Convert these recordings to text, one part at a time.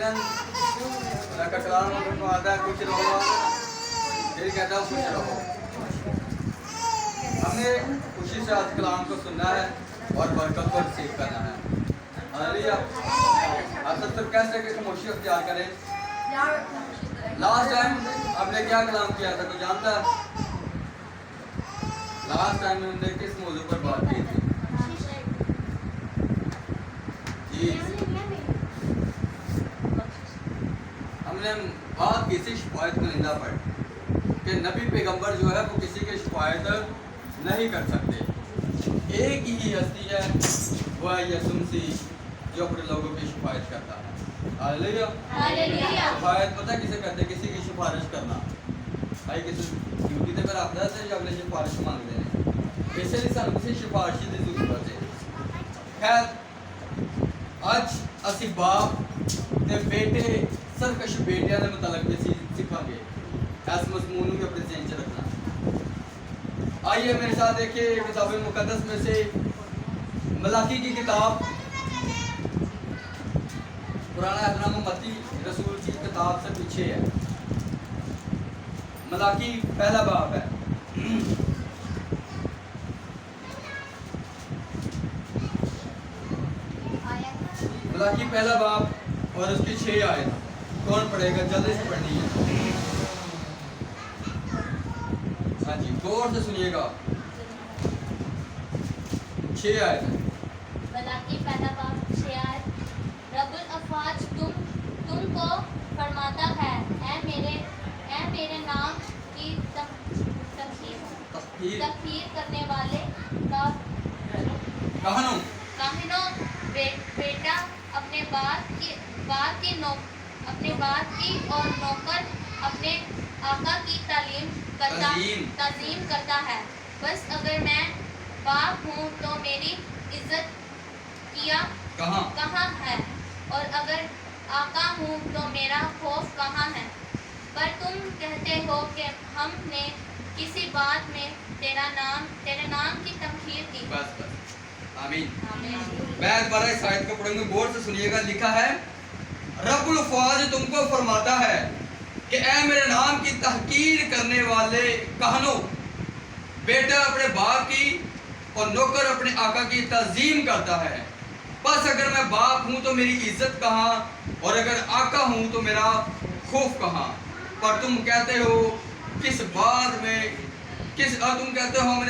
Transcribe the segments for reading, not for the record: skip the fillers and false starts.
यकीनन अल्लाह का कलाम हमें कहता है कुछ रहो, फिर कहता है कुछ रहो। हमने खुशी से आज कलाम को सुनना है और बरकत को रिसीव करना है। हालेलुया। आप सब कह सके खामोशी अख्तियार करें। लास्ट टाइम हमने क्या कलाम किया था, कोई जानता है? लास्ट टाइम हमने किस मौजू पर बात की थी? जी, हमने बात की थी शिफायत कुनिंदा पर कि नबी पैगंबर जो है वो किसी की शिफायत नहीं कर सकते। एक ही हस्ती है, वो है यीशु मसीह जो अपने लोगों की शिफायत करता है। हालेलुया। शिफायत पता किसे कहते हैं? किसी की सिफारिश करना। भाई किसी ड्यूटी ते पर आता है जब अगले सिफारिश मांगते हैं, इसलिए सानू किसी सिफारिश की जरूरत है। खैर आज असी बाप ते बेटे सरकश बेटियां दे मुतालिक भी सीखांगे। इस मज़मून को अपने ज़हन च रखना। आइए मेरे साथ देखिए किताब मुकद्दस में से मलाकी की किताब, पुराना अहदनामा मत्ती रसूल की किताब से पीछे है। मलाकी पहला बाब है। मलाकी पहला बाब और उसकी 6 आयत। कौन पढ़ेगा? जल्दी से पढ़नी है। हाँ जी, गौर से सुनिएगा। 6 आयत। मलाकी पहला बाब 6 आयत। रब्बुल अफ़वाज तुमको फरमाता है, ऐ मेरे नाम की तकफीर करने वाले काहिनों, बेटा अपने बाप की और नौकर अपने आका की ताज़ीम करता है। बस अगर मैं बाप हूँ तो मेरी इज्जत किया कहाँ है, और अगर आका हूँ तो मेरा खौफ कहाँ है? पर तुम कहते हो कि हमने किसी बात में तेरे नाम की तमखीर की। बस आमीन। मैं दोबारा इस आयत को पढ़ूंगा, गौर से सुनिएगा। लिखा है, रब्बुल फ़वाज तुमको फरमाता है कि ऐ मेरे नाम की तहकीर करने वाले कहनों, बेटा अपने बाप की और नौकर अपने आका की ताज़ीम करता है। बस अगर मैं बाप हूँ तो मेरी इज्जत कहाँ, और अगर आका हूँ तो मेरा खौफ कहाँ? पर तुम कहते हो हमने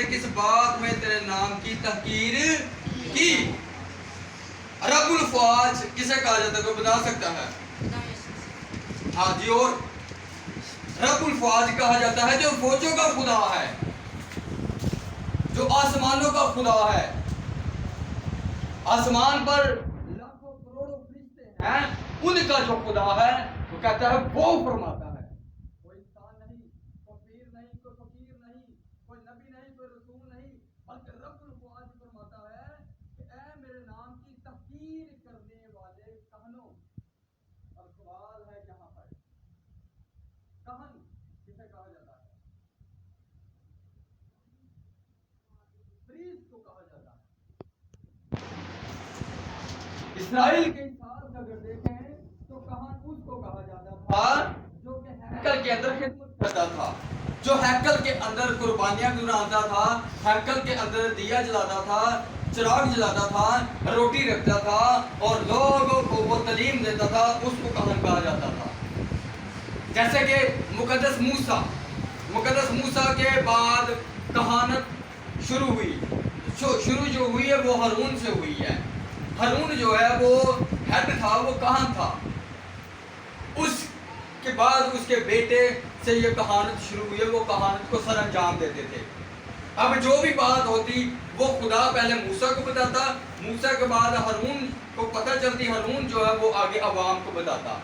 किस बात में तेरे नाम की तहकीर की? रब्बुल फ़वाज किसे कहा जाता है? कोई बता सकता है? हाँ जी, और रब्बुल फ़वाज कहा जाता है जो फौजों का खुदा है, जो आसमानों का खुदा है। आसमान पर लाखों करोड़ों फरिश्ते हैं, उनका जो खुदा है वो कहता है, वो फरमाता है। कोई इंसान नहीं, कोई पीर नहीं, कोई फकीर नहीं, कोई नबी नहीं, कोई रसूल नहीं, बल्कि रब्बुल फ़वाज फरमाता है कि ऐ मेरे नाम की तहकीर करने वाले कहनों। और सवाल है यहाँ पर, कहन किसे कहा जाता है? प्रीस्ट को कहा जाता है। इस्राएल के हिसाब से अगर देखें तो कहन उसको कहा जाता था जो कि हैकल के अंदर खिदमत करता था, जो हैकल के अंदर कुर्बानियां गुजराता था, हैकल के अंदर दिया जलाता था, चिराग जलाता था, रोटी रखता था और लोगों को वो तालीम देता था, उसको कहन कहा जाता था। जैसे कि मुकद्दस मूसा के बाद कहानत शुरू जो हुई है वो हारून से हुई है। हारून जो है वो हेड था, वो कहान था। उसके बाद उसके बेटे से ये कहानत शुरू हुई है, वो कहानत को सर अंजाम देते थे। अब जो भी बात होती वो खुदा पहले मूसा को बताता, मूसा के बाद हारून को पता चलती, हारून जो है वो आगे अवाम को बताता।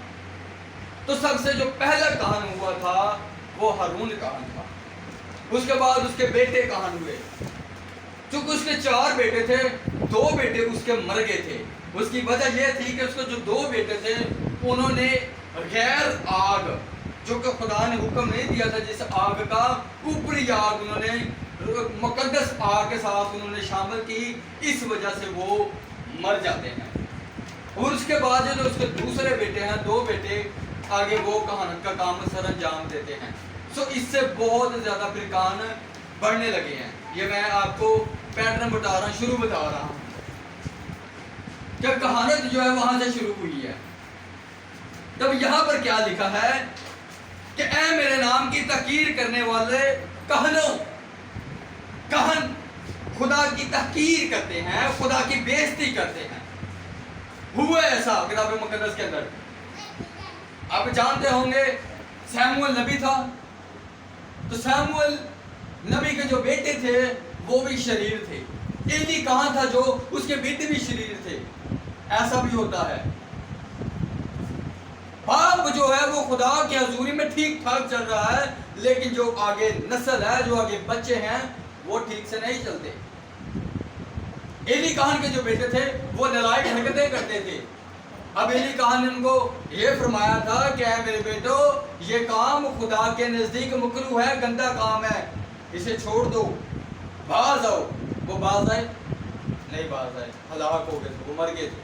तो सबसे जो पहला कहान हुआ था वो हारून कहान था। उसके बाद उसके बेटे कहान हुए। चूंकि उसके 4 बेटे थे, 2 बेटे उसके मर गए थे। उसकी वजह यह थी कि उसके जो 2 बेटे थे उन्होंने गैर आग, जो कि खुदा ने हुक्म नहीं दिया था, जिस आग का ऊपरी आग उन्होंने मुकद्दस आग के साथ उन्होंने शामिल की, इस वजह से वो मर जाते हैं। اور اس کے بعد جو اس کے دوسرے بیٹے ہیں 2 بیٹے آگے وہ کہانت کا کام سر انجام دیتے ہیں. سو اس سے بہت زیادہ فرقان بڑھنے لگے ہیں. یہ میں آپ کو پیٹرن بتا رہا ہوں, شروع بتا رہا ہوں کہ کہانت جو ہے وہاں سے شروع ہوئی ہے. تب یہاں پر کیا لکھا ہے کہ اے میرے نام کی تحقیر کرنے والے کہنوں, کہن خدا کی تحقیر کرتے ہیں, خدا کی بےزتی کرتے ہیں. ہوا ایسا کتاب مقدس کے اندر آپ جانتے ہوں گے سیموئل نبی تھا, تو سیموئل نبی کے جو بیٹے تھے وہ بھی شریر تھے. ایلی کہاں تھا جو اس کے بیٹے بھی شریر تھے. ایسا بھی ہوتا ہے, باپ جو ہے وہ خدا کی حضوری میں ٹھیک ٹھاک چل رہا ہے, لیکن جو آگے نسل ہے, جو آگے بچے ہیں, وہ ٹھیک سے نہیں چلتے. ایلی کہان کے جو بیٹے تھے وہ نالائق حرکتیں کرتے تھے. اب ایلی کہان نے ان کو یہ فرمایا تھا کہ اے میرے بیٹو, یہ کام خدا کے نزدیک مکروہ ہے, گندا کام ہے, اسے چھوڑ دو, باز آؤ. وہ باز آئے نہیں, باز آئے, ہلاک ہو گئے تھے, وہ مر گئے تھے.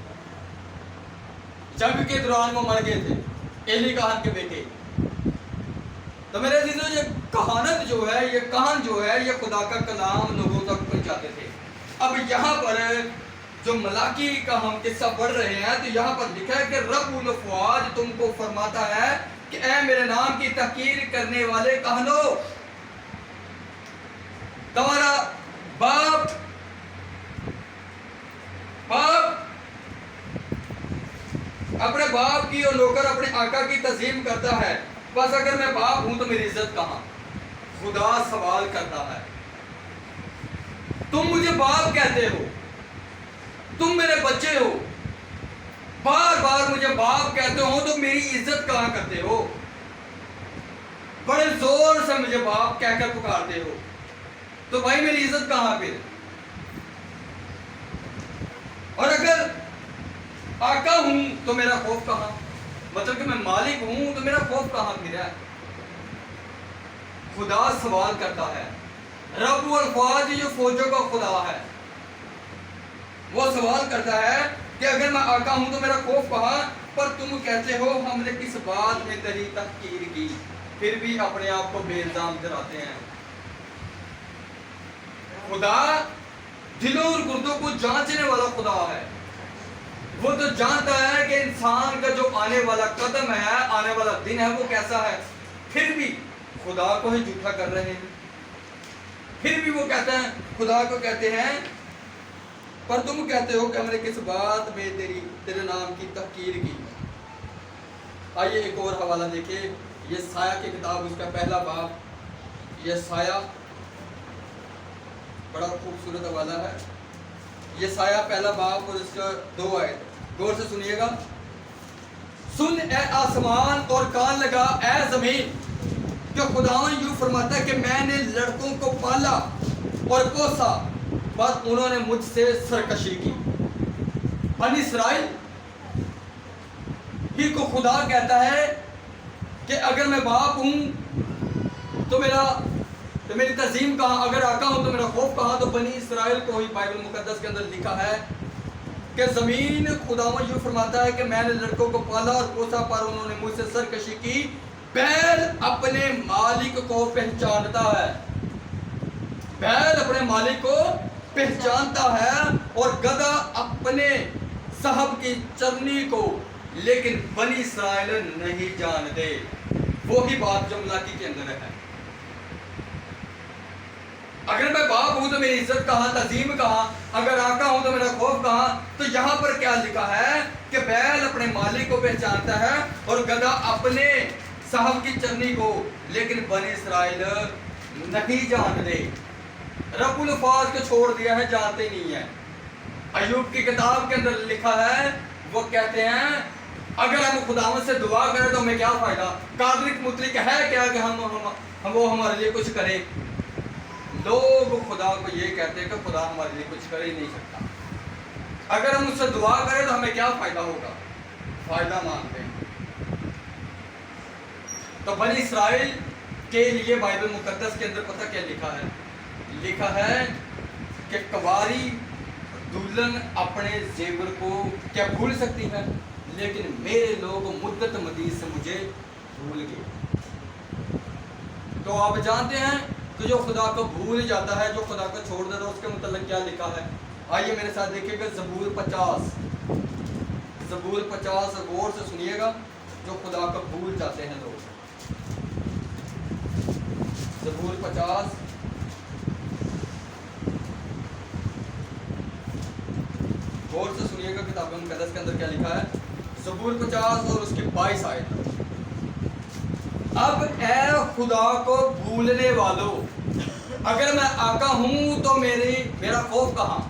جنگ کے دوران وہ مر گئے تھے ایلی کہان کے بیٹے. تو میرے عزیزو, یہ کہانت جو ہے, یہ کہن جو ہے, یہ خدا کا کلام لوگوں تک پہنچاتے تھے. اب یہاں پر جو ملاکی کا ہم قصہ پڑھ رہے ہیں تو یہاں پر لکھا ہے کہ رب الافواج تم کو فرماتا ہے کہ اے میرے نام کی تحقیر کرنے والے کہنو, تمہارا باپ اپنے باپ کی اور نوکر اپنے آقا کی تعظیم کرتا ہے, بس اگر میں باپ ہوں تو میری عزت کہاں. خدا سوال کرتا ہے, تم مجھے باپ کہتے ہو, تم میرے بچے ہو, بار بار مجھے باپ کہتے ہو تو میری عزت کہاں کرتے ہو. بڑے زور سے مجھے باپ کہہ کر پکارتے ہو, تو بھائی میری عزت کہاں پھر. اور اگر آقا ہوں تو میرا خوف کہاں, مطلب کہ میں مالک ہوں تو میرا خوف کہاں پھر ہے. خدا سوال کرتا ہے, رب الافواج جو فوجوں کا خدا ہے, وہ سوال کرتا ہے کہ اگر میں آقا ہوں تو میرا خوف کہاں. پر تم کہتے ہو ہم نے کس بات میں تیری تحقیر کی, پھر بھی اپنے آپ کو بے الزام ڈراتے ہیں. خدا دلوں اور گردوں کو جانچنے والا خدا ہے. وہ تو جانتا ہے کہ انسان کا جو آنے والا قدم ہے, آنے والا دن ہے, وہ کیسا ہے. پھر بھی خدا کو ہی جھوٹا کر رہے ہیں, پھر بھی وہ کہتے ہیں, خدا کو کہتے ہیں پر تم کہتے ہو کہ ہم نے کس بات میں تیرے نام کی تحقیر کی. آئیے ایک اور حوالہ دیکھیں, یہ سایہ کی کتاب, اس کا پہلا باب, یہ سایہ بڑا خوبصورت حوالہ ہے. یہ سایہ پہلا باب اور اس کا 2 آیت, غور سے سنیے گا. سن اے آسمان اور کان لگا اے زمین, کہ خداوند یوں فرماتا ہے کہ میں نے لڑکوں کو پالا اور پوسا, بس انہوں نے مجھ سے سرکشی کی. بنی اسرائیل ہی کو خدا کہتا ہے کہ اگر میں باپ ہوں تو میری تعظیم کہاں, اگر آقا ہوں تو میرا خوف کہاں. تو بنی اسرائیل کو ہی بائبل مقدس کے اندر لکھا ہے کہ زمین خداوند یوں فرماتا ہے کہ میں نے لڑکوں کو پالا اور پوسا, پر انہوں نے مجھ سے سرکشی کی. بیل اپنے مالک کو پہچانتا ہے, بیل اپنے مالک کو پہچانتا ہے, اور گدھا اپنے صاحب کی چرنی کو, لیکن بنی اسرائیل نہیں جانتے. وہی بات جو ملاکی کے اندر ہے. اگر میں باپ ہوں تو میری عزت کہاں, تعظیم کہاں, اگر آقا ہوں تو میرا خوف کہاں. تو یہاں پر کیا لکھا ہے کہ بیل اپنے مالک کو پہچانتا ہے اور گدھا اپنے صاحب کی چرنی کو, لیکن بنی اسرائیل نہیں جانتے. رب الافواج کو چھوڑ دیا ہے, جانتے نہیں ہیں. ایوب کی کتاب کے اندر لکھا ہے, وہ کہتے ہیں اگر ہم خداوند سے دعا کریں تو ہمیں کیا فائدہ, قادر مطلق ہے کیا کہ وہ ہمارے لیے کچھ کرے. لوگ خدا کو یہ کہتے ہیں کہ خدا ہمارے لیے کچھ کر ہی نہیں سکتا. اگر ہم اس سے دعا کریں تو ہمیں کیا فائدہ ہوگا, فائدہ مانگتے ہیں. تو بنی اسرائیل کے لیے بائبل مقدس کے اندر پتہ کیا لکھا ہے, لکھا ہے کہ کواری दुल्हन अपने जेवर को क्या भूल सकती है, लेकिन मेरे लोग मुद्दत मदीद से मुझे भूल गए। तो आप जानते हैं कि जो खुदा को भूल जाता है, जो खुदा को छोड़ देता है, उसके मतलब क्या लिखा है। आइए मेरे साथ देखिएगा ज़बूर 50, ज़बूर 50 गौर से सुनिएगा। जो खुदा को भूल जाते हैं लोग, ज़बूर 50 गौर से सुनिएगा। किताब मुक़द्दस के अंदर क्या लिखा है, ज़बूर 50 और उसकी 22 आयत। अब ए खुदा को भूलने वालों, अगर मैं आका हूं तो मेरा खौफ कहाँ,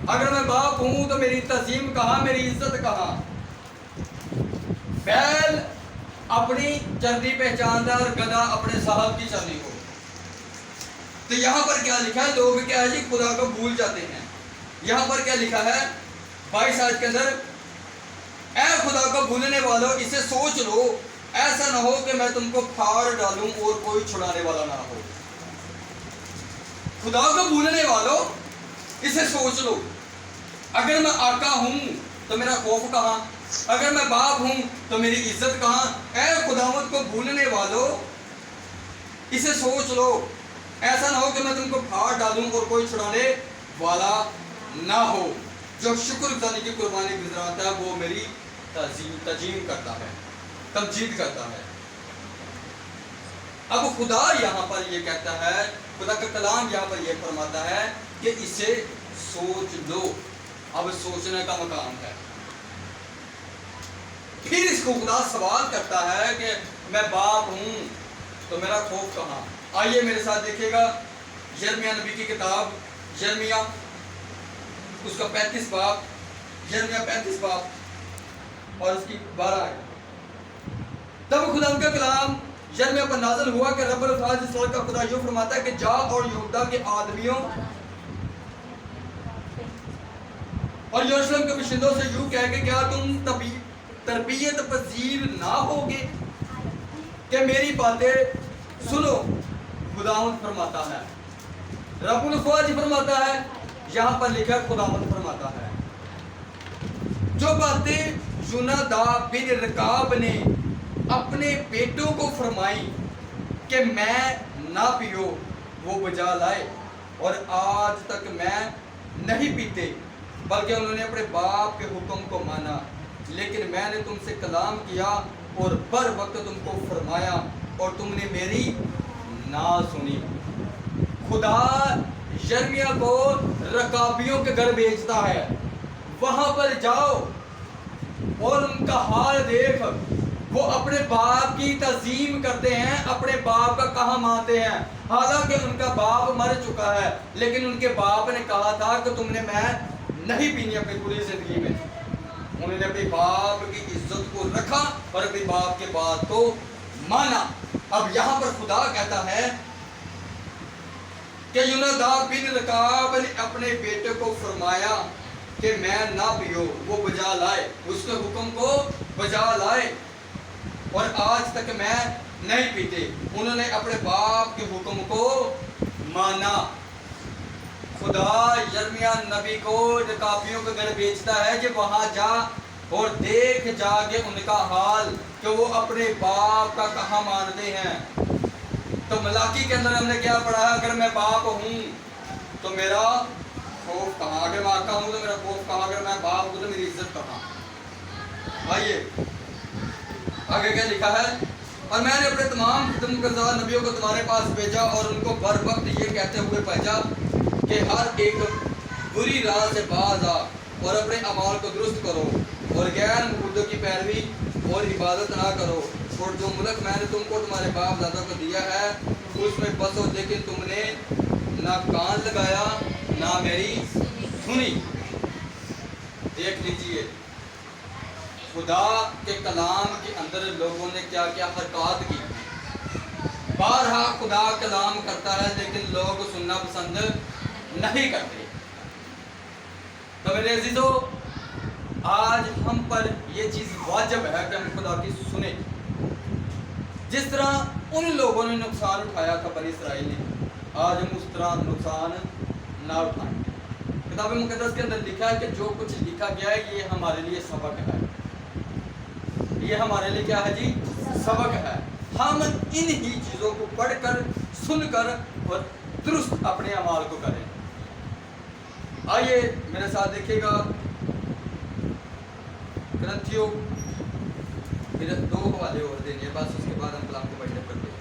अगर मैं बाप हूं तो मेरी तज़ीम कहाँ, मेरी इज्जत कहाँ। बैल अपनी चर्नी पहचानता है और गधा अपने साहब की चर्नी को। तो यहाँ पर क्या लिखा है, लोग क्या है जी, खुदा को भूल जाते हैं। यहाँ पर क्या लिखा है 22 आयत के अंदर, ऐ खुदा को भूलने वालों इसे सोच लो, ऐसा ना हो कि मैं तुमको फाड़ डालूं और कोई छुड़ाने वाला ना हो। खुदा को भूलने वालों इसे सोच लो, अगर मैं आका हूं तो मेरा खौफ कहाँ, अगर मैं बाप हूं तो मेरी इज्जत कहाँ। ऐ खुदावंद को भूलने वालों इसे सोच लो, ऐसा ना हो कि मैं तुमको फाड़ डालूं और कोई छुड़ाने वाला ना हो। जो शुक्रगुजारी की कुर्बानी गुजराता है वो मेरी तजीम करता है, तमजीद करता है। अब खुदा यहाँ पर ये कहता है, खुदा का कलाम यहाँ पर ये फरमाता है कि इसे सोच लो। अब सोचने का मकाम है। फिर इसको खुदा सवाल करता है कि मैं बाप हूं तो मेरा खौफ कहाँ। आइए मेरे साथ देखिएगा यिर्मयाह नबी की किताब, यिर्मयाह उसका 35 बाब, यिर्मयाह 35 बाब और उसकी 12 आयत। तब खुदा का कलाम यिर्मयाह पर नाज़िल हुआ कि रब्बुल अफ़ज़ाल का खुदा यूं फरमाता है कि जा और यहूदा के आदमियों और यरूशलेम के बाशिंदों से यूं कह के क्या तुम तरबियत पजीर ना होगे कि मेरी बातें सुनो। खुदावंद फरमाता है, रब्बुल अफ़ज़ाल फरमाता है, यहाँ पर लिखा खुदावंद फरमाता है, जो बातें युनादाब बिन रकाब ने अपने बेटों को फरमाई कि मैं ना पियो वो बजा लाए, और आज तक मैं नहीं पीते, बल्कि उन्होंने अपने बाप के हुक्म को माना। लेकिन मैंने तुमसे कलाम किया और बर वक्त तुमको फरमाया और तुमने मेरी ना सुनी। खुदा यिर्मयाह को रकाबियों के घर भेजता है, वहां पर जाओ और उनका हाल देख। वो अपने बाप की तज़ीम करते हैं, अपने बाप का कहा मानते हैं, हालांकि उनका बाप मर चुका है, लेकिन उनके बाप ने कहा था कि तुमने मैं नहीं पीनी अपनी पूरी जिंदगी में। उन्होंने अपने बाप की इज्जत को रखा और अपने बाप के बात को माना। अब यहाँ पर खुदा कहता है कि युनादाब बिन रकाब ने अपने बेटे को फरमाया कि मैं ना पियो वो बजा लाए, उसके हुक्म को बजा लाए, और आज तक मैं नहीं पीते। उन्होंने अपने बाप के हुक्म को माना। खुदा यिर्मयाह नबी को रकाबियों के घर भेजता है कि वहां जा और देख जाके उनका हाल कि वो अपने बाप का कहा मानते हैं। तो मलाकी के अंदर हमने क्या पढ़ा है, अगर मैं बाप हूं तो मेरा खौफ कहाँ, अगर मैं आका हूं तो मेरा खौफ कहाँ, अगर मैं बाप हूं तो मेरी इज्जत कहाँ। आइए आगे क्या लिखा है, और मैंने अपने तमाम खुदमतगार नबियों को तुम्हारे पास भेजा और उनको बर वक्त ये कहते हुए भेजा कि हर एक बुरी राह से बाज आ और अपने अमाल को दुरुस्त करो और गैर मुर्दों की पैरवी और इबादत ना करो, और जो मुल्क मैंने तुमको तुम्हारे बाप दादा को दिया है उसमें बसो, लेकिन तुमने ना कान लगाया ना मेरी सुनी। देख लीजिए खुदा के कलाम के अंदर लोगों ने क्या क्या हरकत की। बारहा खुदा कलाम करता है लेकिन लोग सुनना पसंद नहीं करते। तो मेरे अजीजों, आज हम पर यह चीज़ वाजिब है कि हम खुदा की सुने। जिस तरह उन लोगों ने नुकसान उठाया था बनी इसराइल ने, आज हम उस तरह नुकसान ना उठाएं। किताब मुकद्दस के अंदर लिखा है कि जो कुछ लिखा गया है ये हमारे लिए सबक है, ये हमारे लिए क्या है जी, सबक है। हम इन ही चीज़ों को पढ़कर सुनकर और दुरुस्त अपने अमाल को करें। आइए मेरे साथ देखिएगा ग्रंथियों, फिर 2 हवाले और देंगे बस, उसके बाद हम कलाम को पढ़ने पड़ते हैं।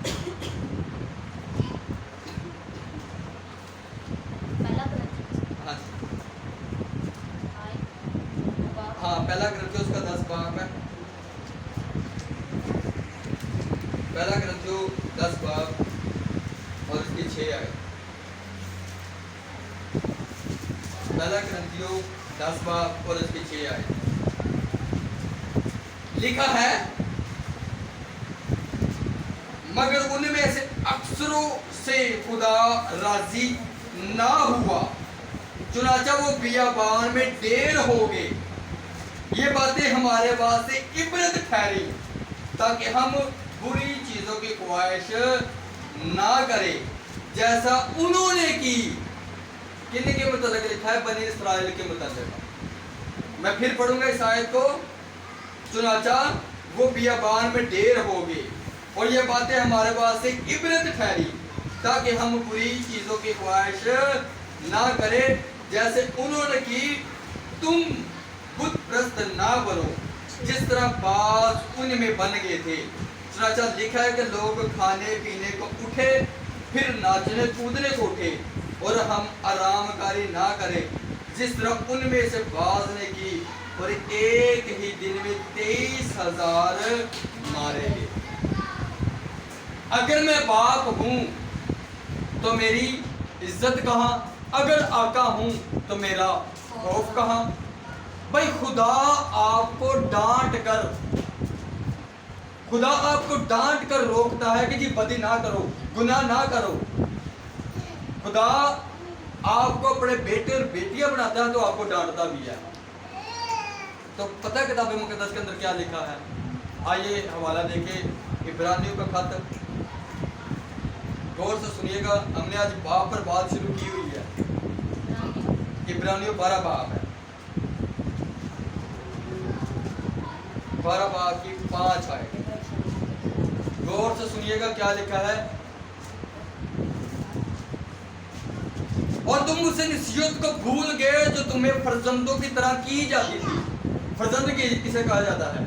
हाँ, पहला ग्रंथियों उसका 10 बाब है, पहला ग्रंथियों 10 बाब और उसकी 6 आयत। पहला ग्रंथियों 10 बाब और उसकी 6 आयत लिखा है, मगर उनमें से अक्सरों से खुदा राजी ना हुआ, चुनाचा वो बियाबान में ढेर हो गए। ये बातें हमारे वास्ते इबरत ठहरी ताकि हम बुरी चीजों की ख्वाहिश ना करें जैसा उन्होंने की। किन्हीं के मुताबिक लिखा है, बनी इस्राएल के मुताबिक। मैं फिर पढ़ूंगा इस आयत को, चुनाचा वो बियाबान में ढेर हो गए और ये बातें हमारे वास्ते इबरत ठहरी ताकि हम बुरी चीजों की ख्वाहिश ना करें जैसे उन्होंने की। तुम बुत प्रस्त ना बनो जिस तरह बाज उनमें बन गए थे। चुनाचा लिखा है कि लोग खाने पीने को उठे, फिर नाचने कूदने को उठे और हम आरामकारी ना करें जिस तरह उनमें से बाज ने की, और एक ही दिन में 23,000 मारे गए। अगर मैं बाप हूं तो मेरी इज्जत कहां, अगर आका हूं तो मेरा खौफ कहां। भाई खुदा आपको डांट कर रोकता है कि जी बदी ना करो, गुनाह ना करो। खुदा आपको अपने बेटे और बेटियां बनाता है तो आपको डांटता भी है। तो पता है किताब मुकद्दस के अंदर क्या लिखा है? आइए हवाला देखें, इब्रानियों का खत, गौर से सुनिएगा। हमने आज बाप पर बात शुरू की हुई है। इब्रानियों 12 बाब है, 12 बाब की 5 आयत। गौर से सुनिएगा क्या लिखा है। और तुम उसे नसीहत को भूल गए जो तुम्हें फर्जंदों की तरह की जाती थी। फर्जंद किसे कहा जाता है?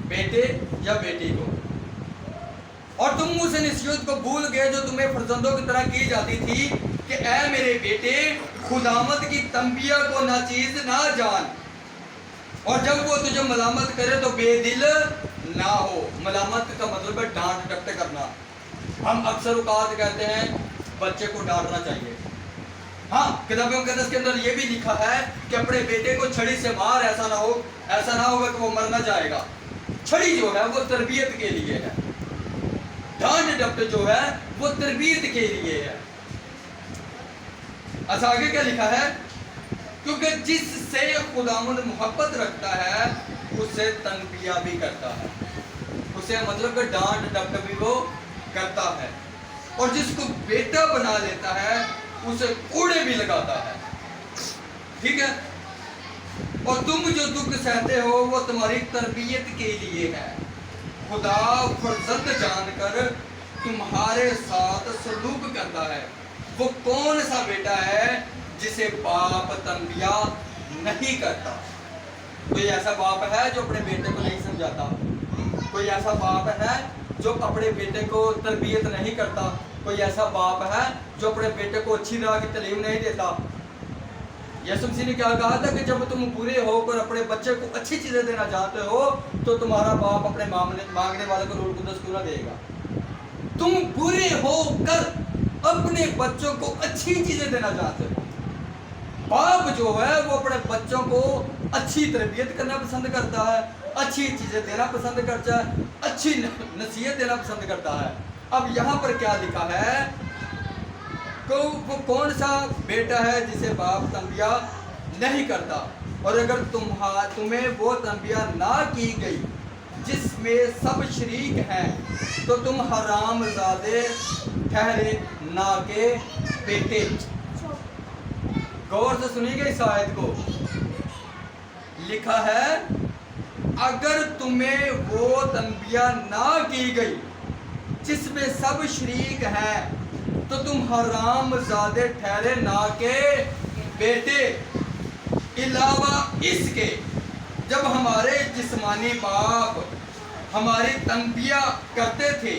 बेटे या बेटी को। और तुम उसे नसीहत को भूल गए जो तुम्हें फर्जंदों की तरह की जाती थी कि ऐ मेरे बेटे, खुदामद की तंबिया को नाचीज ना जान, और जब वो तुझे मलामत करे तो बेदिल ना हो। मलामत का मतलब है डांट डपट करना। हम अक्सर औकात कहते हैं बच्चे को डांटना चाहिए। हाँ, किताब मुकद्दस के अंदर ये भी लिखा है कि अपने बेटे को छड़ी से मार, ऐसा ना होगा कि वो मर ना जाएगा। छड़ी जो है वो तरबियत के लिए है, डांट डपट जो है वो तरबियत के लिए है। अच्छा, आगे क्या लिखा है? क्योंकि जिससे खुदावंद मोहब्बत रखता है उससे तनबिया भी करता है, उसे मतलब कि डांट डपट भी वो करता है। और जिसको बेटा बना लेता है उसे कोड़े भी लगाता है। ठीक है? और तुम जो दुख सहते हो वो तुम्हारी तरबियत के लिए है। खुदा फर्जंद जानकर तुम्हारे साथ सलूक करता है। वो कौन सा बेटा है जिसे बाप तंबिया नहीं करता? कोई ऐसा बाप है जो अपने बेटे को नहीं समझाता? कोई ऐसा बाप है जो अपने बेटे को तरबियत नहीं करता? कोई ऐसा बाप है जो अपने बेटे को अच्छी राह की तालीम नहीं देता? यीशु मसीह ने क्या कहा था कि जब तुम पूरे होकर अपने बच्चे को अच्छी चीजें देना चाहते हो तो तुम्हारा बाप अपने मांगने वाले को रूह कुदस क्यों ना देगा? तुम पूरे होकर अपने बच्चों को अच्छी चीजें देना चाहते हो। बाप जो है वो अपने बच्चों को अच्छी तरबियत करना पसंद करता है, अच्छी चीजें देना पसंद करता है, अच्छी नसीहत देना पसंद करता है। अब यहाँ पर क्या लिखा है? वो कौन सा बेटा है जिसे बाप तंबिया नहीं करता? और अगर तुम्हें वो तंबिया ना की गई जिसमें सब शरीक हैं तो तुम हरामजादे ठहरे ना के बेटे। गौर से सुनिएगा इस आयत को। लिखा है अगर तुम्हें वो तनबिया ना की गई जिसमें सब शरीक हैं तो तुम हराम ज़ादे ठहरे ना के बेटे। इलावा इसके जब हमारे जिस्मानी बाप हमारी तनबिया करते थे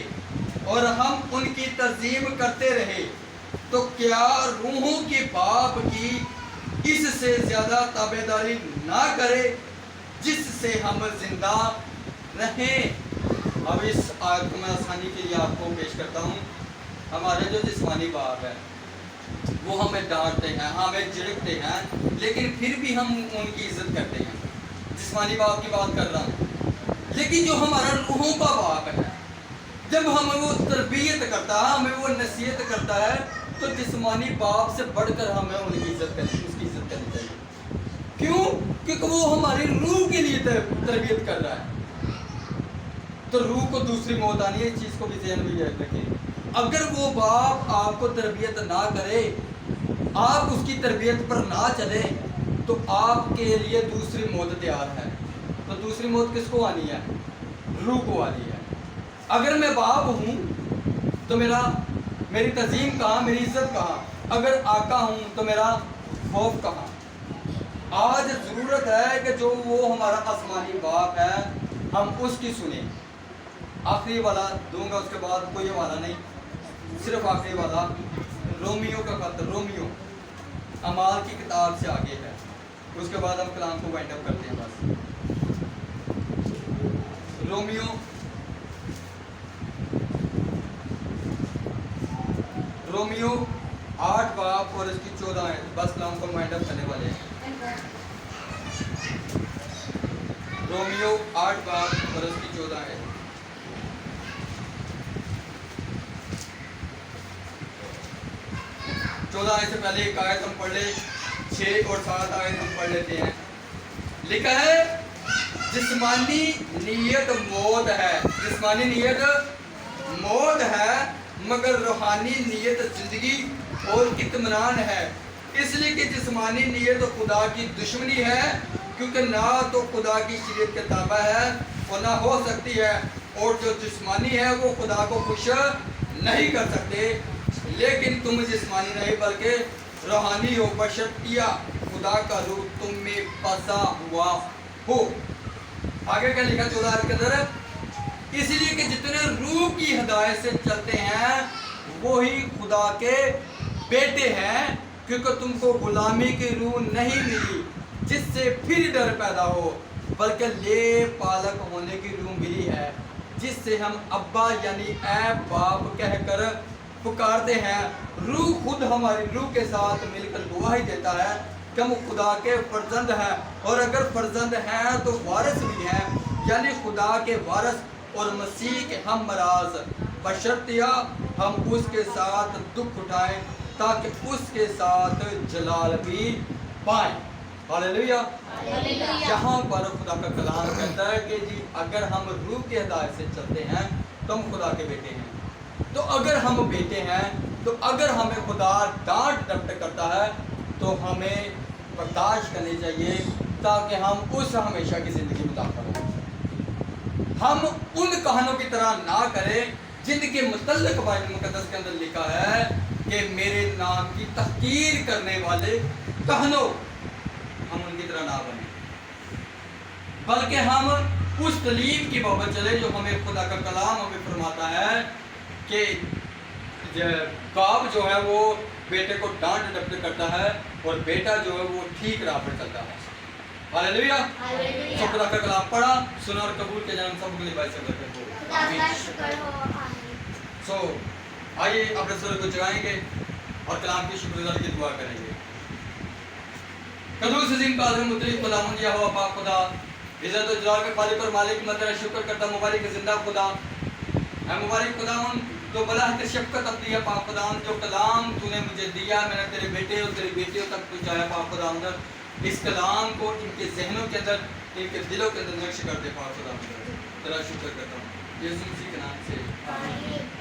और हम उनकी तज़ीम करते रहे तो क्या रूहों के बाप की इससे ज़्यादा ताबेदारी ना करे जिससे हम जिंदा रहें। अब इस आयत को मैं आसानी के लिए आपको पेश करता हूँ। हमारे जो जिस्मानी बाप है वो हमें डांटते हैं, हमें झिड़कते हैं, लेकिन फिर भी हम उनकी इज्जत करते हैं। जिस्मानी बाप की बात कर रहा हूँ। लेकिन जो हमारा रूहों का बाप है, जब हमें वो तरबियत करता है, हमें वो नसीहत करता है, तो जिस्मानी बाप से बढ़कर हमें उनकी इज्जत करनी, उसकी इज्जत करनी चाहिए। क्यों? क्योंकि वो हमारी रूह के लिए तरबियत कर रहा है। तो रूह को दूसरी मौत आनी है, इस चीज़ को भी ध्यान में याद रखें। अगर वो बाप आपको तरबियत ना करे, आप उसकी तरबियत पर ना चले, तो आपके लिए दूसरी मौत तैयार है। तो दूसरी मौत किसको आनी है? रूह को आनी है। अगर मैं बाप हूँ तो मेरी तज़ीम कहाँ, मेरी इज्जत कहाँ? अगर आका हूँ तो मेरा खौफ कहाँ? आज ज़रूरत है कि जो वो हमारा आसमानी बाप है हम उसकी सुने। आखिरी वाला दूंगा, उसके बाद कोई वाला नहीं, सिर्फ आखिरी वाला। रोमियो का खत, रोमियो अमाल की किताब से आगे है, उसके बाद हम कलाम को वाइंड अप करते हैं बस। रोमियो 8 बाब और इसकी 14 है, बस कलाम को वाइंड अप करने वाले हैं। रोमियो 8 बाब और इसकी 14 है। 14 आयत से पहले एक आयत हम पढ़ ले, 6 और 7 आयत हम पढ़ लेते हैं। लिखा है जिस्मानी नीयत मौत है, जिस्मानी नीयत मौत है, मगर रूहानी नीयत जिंदगी और इत्मीनान है। इसलिए कि जिस्मानी नीयत खुदा की दुश्मनी है, क्योंकि ना तो खुदा की शरीयत के ताबा है और ना हो सकती है, और जो जिस्मानी है वो खुदा को खुश नहीं कर सकते। लेकिन तुम जिस्मानी नहीं बल्कि रूहानी हो, बशर्तिया खुदा का रूह तुम में बसा हुआ हो। आगे क्या लिखा 14 के अंदर? इसलिए कि जितने रूह की हिदायत से चलते हैं वही खुदा के बेटे हैं, क्योंकि तुमको गुलामी की रूह नहीं मिली जिससे फिर डर पैदा हो, बल्कि ले पालक होने की रूह मिली है, जिससे हम अब्बा यानी ऐ बाप कहकर पुकारते हैं। रूह खुद हमारी रूह के साथ मिलकर गवाही देता है कि हम खुदा के फर्जंद हैं, और अगर फर्जंद हैं तो वारिस भी हैं, यानी खुदा के वारिस और मसीह के हम मराज, बशर्तिया हम उसके साथ दुख उठाएं ताकि उसके साथ जलाल भी पाएं। हालेलुया। यहाँ पर खुदा का कलाम कहता है कि जी अगर हम रूह की हिदायत से चलते हैं तो हम खुदा के बेटे हैं। तो अगर हम बेटे हैं, तो अगर हमें खुदा डांट डपट करता है तो हमें बर्दाश्त करनी चाहिए ताकि हम उस हमेशा की ज़िंदगी में दाखिल हों। हम उन कहानों की तरह ना करें जिनके मुतल्लिक़ बाइबल मुक़द्दस के अंदर लिखा है कि मेरे नाम की तहकीर करने वाले कहनों, हम उनकी तरह ना बने, बल्कि हम उस तलीम की बाबत चले जो हमें खुदा का कलाम हमें फरमाता है कि बाप जो है वो बेटे को डांट डपट करता है और बेटा जो है वो ठीक राह पर चलता है। हालेलुया। तो खुदा का कलाम पढ़ा, सुना और कबूल के जन्म सब के लिए भाई सब सो आइए अपने सुर को जगाएंगे और कलाम की शुक्रगुजारी की दुआ करेंगे। कदूस अज़ीम कादिर मुतलिक खुदावंद या हुआ पाक खुदा, इज़्ज़त और जलाल का खालिक और मालिक, मैं तेरा शुक्र करता मुबारक जिंदा खुदा, ऐ मुबारक खुदावंद तो बला है शफ़क़त अपनी है पाक खुदावंद, जो कलाम तूने मुझे दिया मैंने तेरे बेटे और तेरी बेटियों तक पहुँचाया पाक खुदावंद, इस कलाम को इनके जहनों के अंदर, इनके दिलों के अंदर नक्श कर दे पाक खुदावंद। तेरा शुक्र करता हूँ यीशु मसीह के नाम से।